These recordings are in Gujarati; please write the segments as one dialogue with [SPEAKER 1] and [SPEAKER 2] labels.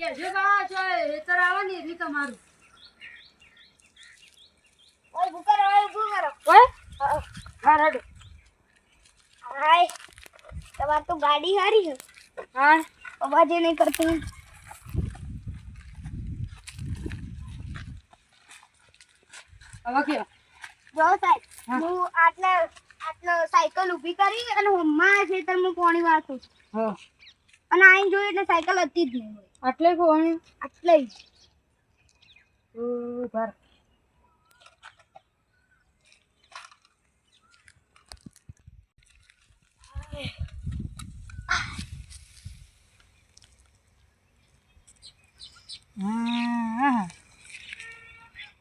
[SPEAKER 1] કે જો બા છો રેતર આવવાની રી તમારું
[SPEAKER 2] ઓય ભૂકા રહો ઓય
[SPEAKER 1] હા રેડ
[SPEAKER 2] હાય તમાર તો ગાડી હારી છે
[SPEAKER 1] હા
[SPEAKER 2] અવાજ નહીં કરતી
[SPEAKER 1] હવે કે
[SPEAKER 2] જો સાહેબ હું આટલા સાયકલ ઊભી કરી અને હમણાં ખેતરમાં પાણી વાળતું
[SPEAKER 1] હા
[SPEAKER 2] અને આઈને જોયું એટલે સાયકલ હતી જ નહીં
[SPEAKER 1] આટલે કોણ
[SPEAKER 2] આટલે જ
[SPEAKER 1] ભર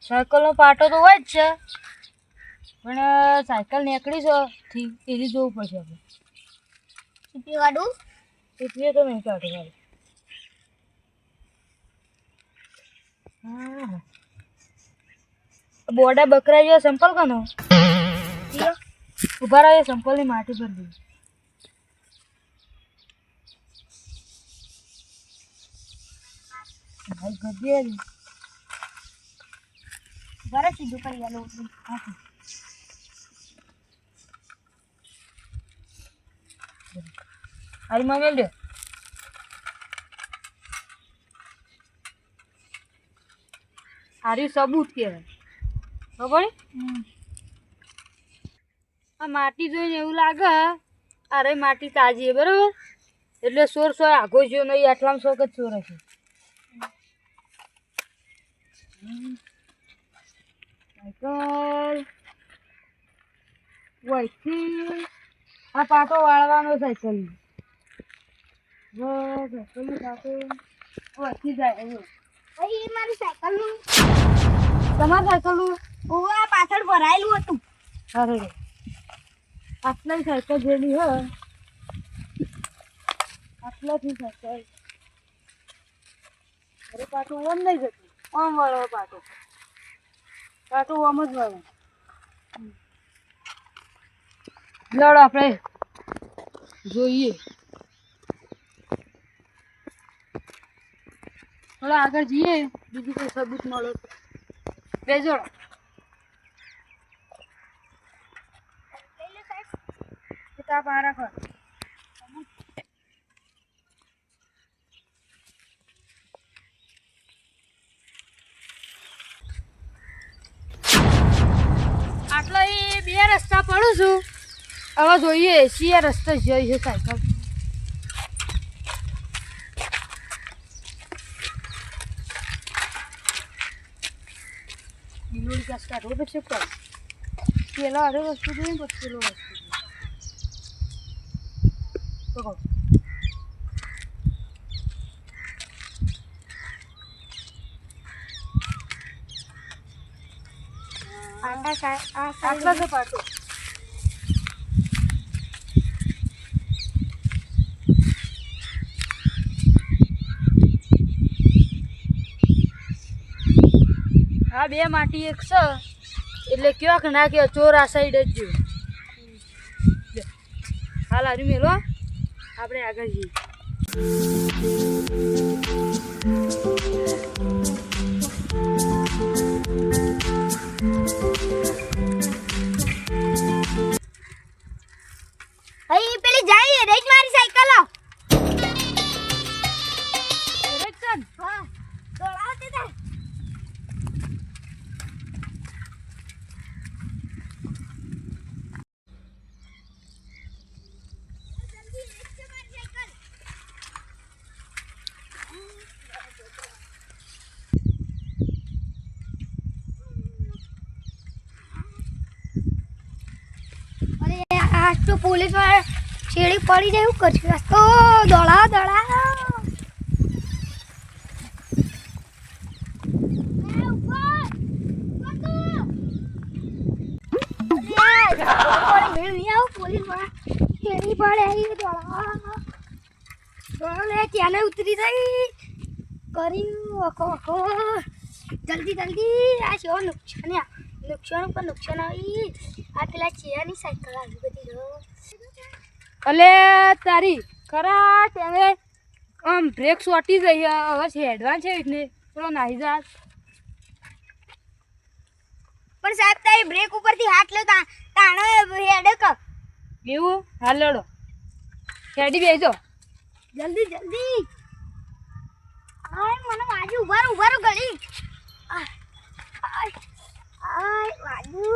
[SPEAKER 1] સાયકલ નો પાટો તો હોય જ છે પણ સાયકલ નીકળી છે એથી જોવું પડશે આપણે
[SPEAKER 2] સીપી વાળું
[SPEAKER 1] એટલે તો નહીં કાઢે બોડા બકરા જેવા સંપલ કનો ઉભા રહે સંપલ ની માટી પર દી ભાઈ ગદ્દી
[SPEAKER 2] ઘરે સીધું કરી આલો
[SPEAKER 1] આરી માં મેલ દે આરી સબૂત કહેવાય ખબર આ માટી જોઈને એવું લાગે અરે માટી તાજી છે બરાબર એટલે સોર આગો જો નહીં આટલામાં શોખ જ ચોર હશે સાયકલ વહીથી આ પાટો વાળવાનો સાયકલ સાયકલનો પાટો વહીથી જાય એવું
[SPEAKER 2] અહીં મારી સાયકલનું
[SPEAKER 1] તમારી સાયકલનું
[SPEAKER 2] ઓવા પાછળ ભરાયેલું હતું
[SPEAKER 1] અરે આટલાની સાયકલ જેની હોય આટલાથી સાયકલ અરે પાટો ઓમ નહીં જતું ઓમ વાળો પાટો ઓમ જ વાળો લડો આપણે જોઈએ થોડા આગળ જઈએ બીજું કોઈ સબૂત મળે તો બેજો કિતાબ આ રાખો આટલા એ બે રસ્તા પડું છું હવે જોઈએ એસી રસ્તે જઈ છે સાયકલ લીલોડી કાસ કાઢવો પડશે પણ પેલા અરે વસ્તુ જોઈએ પછી પેલો વસ્તુ જોઈએ આટલા છે પાટો આ બે માટી એક છે એટલે કયો કે ના કે ચોર આ સાઈડ જ જો હાલ હારી મેલો આપણે આગળ જઈએ
[SPEAKER 2] અહીં પેલી જાય રેજ મારી સાયકલ
[SPEAKER 1] હા
[SPEAKER 2] દોડાવતી તા आज तो पुलिस वाला छेड़ी पड़ी जाए कुछ तो दौड़ा उतरी गई करी जल्दी आज नुकसान पर नुकसान आई आ पेला चेयानी साइकिल આવી બધી
[SPEAKER 1] અલે તારી ખરા તેને આમ બ્રેક સોટી જઈ હવે છે એડવાન્સ છે એટલે પેલો નાહી જા
[SPEAKER 2] પણ સાહેબ તારી બ્રેક ઉપરથી હાથ લો તાણે હેડક
[SPEAKER 1] એવું હાલ લડો હેડી બેસજો
[SPEAKER 2] જલ્દી જલ્દી આય મને વાજુ ઉભારો ગળી આય વાજુ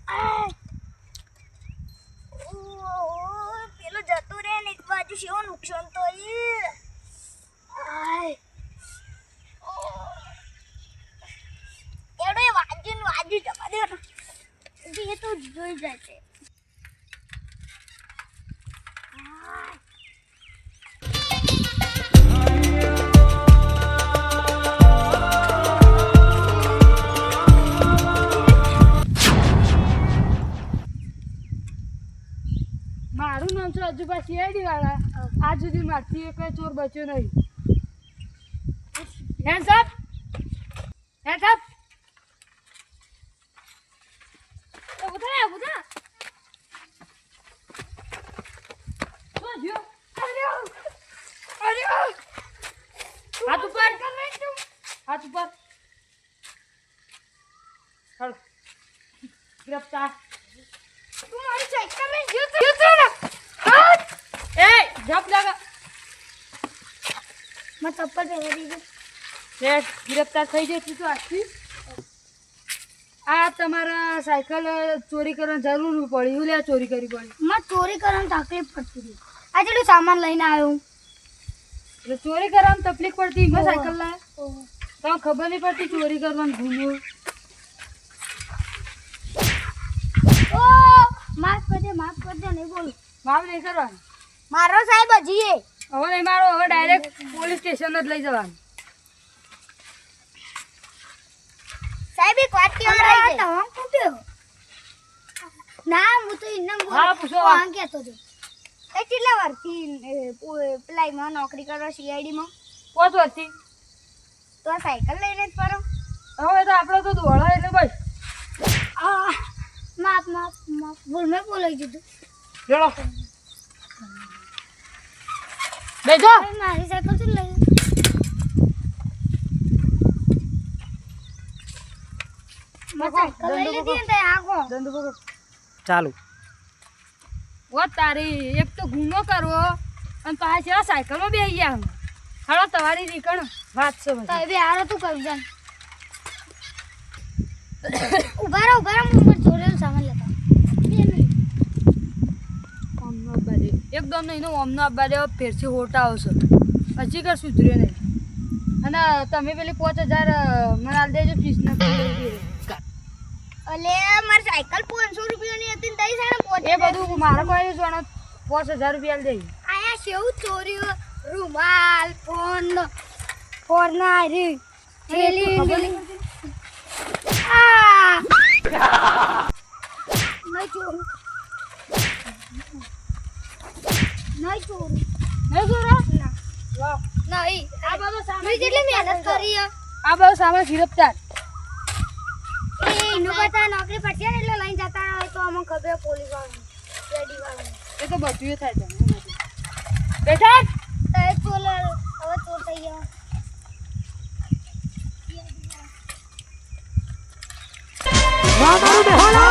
[SPEAKER 2] આય પેલો જતો રે ને એક બાજુ શેવો નુકસાન તો આય એડો વાજુ જવા દે એ તો જોઈ જાય છે
[SPEAKER 1] મારું નામ છે અજુબા શિયાળી વાળા આજ સુધી મારથી એક ચોર બચ્યો નહીં હેન્ડ્સ અપ
[SPEAKER 2] ઉધા
[SPEAKER 1] હાથ ઉપર હાથ ઉપર ચાલો ગ્રેપ્તાર
[SPEAKER 2] તું મારી સાયકલ લઈને ગયો
[SPEAKER 1] એ જપ લાગા
[SPEAKER 2] મેં ચપ્પલ પહેરી દીધું
[SPEAKER 1] ગ્રેપ્તાર થઈ જતી તો આજથી આ તમારા સાયકલ ચોરી કરવાની જરૂર પડી એવું લે ચોરી કરી પડી
[SPEAKER 2] મેં ચોરી કરવાની તકલીફ પડતી હતી આ જેટલું સામાન લઈને આવ્યો
[SPEAKER 1] એટલે ચોરી કરવાની તકલીફ પડતી મેં સાયકલ લાવ્યા તમને ખબર નહીં પડતી ચોરી કરવાનું ઘૂમવું
[SPEAKER 2] ઓ માફ કરજે નહીં બોલું
[SPEAKER 1] માફ નહીં કરવાનું
[SPEAKER 2] મારો સાહેબ હજી એ
[SPEAKER 1] હવે નહીં મારો હવે ડાયરેક્ટ પોલીસ સ્ટેશન જ લઈ જવાનું
[SPEAKER 2] સાહેબ એક વાત કહેવા રહી છે પૂછ્યો ના હું તો ઇન્નમ બોલ
[SPEAKER 1] હા, પૂછો.
[SPEAKER 2] કોણ કહેતો હતો એ કેટલા વર્ષથી પેલામાં નોકરી કરો સીઆઈડી માં
[SPEAKER 1] પોત વર્ષથી
[SPEAKER 2] તો આ સાયકલ લઈને જ ફરો
[SPEAKER 1] હવે તો આપણે તો દોડા એટલે બસ
[SPEAKER 2] આ માફ ભૂલ મેં બોલાઈ દીધું
[SPEAKER 1] ચલો બેજો
[SPEAKER 2] હવે મારી સાયકલ તો લઈ સાયકલ લઈ લીધી ને તે આખો
[SPEAKER 1] દંડ પકડ
[SPEAKER 3] ચાલુ
[SPEAKER 1] ઓ તારી એક તો ગુનો કરવો અને પાછા સાયકલમાં બેસી ગયા હાલો તમારી રીકણ વાત છે
[SPEAKER 2] તો
[SPEAKER 1] બધી
[SPEAKER 2] એ બી હારો તું કરી જા ઉભા રહો હું ચોરેલું સામાન લેતા બે મિનિટ
[SPEAKER 1] ઓમનો અબ્બા દે એકદમ નહીં ઓમનો અબ્બા દે ફેરથી હોટા આવશે હજી કર સુધર્યો નહીં અને તમે પેલી 5000 મને આલ દેજો ફીસને
[SPEAKER 2] અલે મારી સાયકલ 500 રૂપિયાની હતી ને તઈ સાને
[SPEAKER 1] એ બધું મારે કોઈ જોણો 5000 રૂપિયા આલ દે
[SPEAKER 2] આયા કેવું ચોર્યું રૂમાલ ફોન ના રી થેલી આ નહીં ચોરું
[SPEAKER 1] નહીં જોરા
[SPEAKER 2] નહીં
[SPEAKER 1] આ બધો સામાન
[SPEAKER 2] મેં કેટલી મહેનત કરી હે.
[SPEAKER 1] આ બધો સામાન ગિરફતાર
[SPEAKER 2] એ એનું બધા નોકરી પડશે ને એટલે લઈને જતા હોય તો અમને ખબર પોલીસ વાળાને રેડી વાળાને
[SPEAKER 1] એ તો બધું થાય છે બેઠા
[SPEAKER 2] તો એ ચોર હવે ચોર થઈ ગયા
[SPEAKER 3] વાહ તારું બેહાલા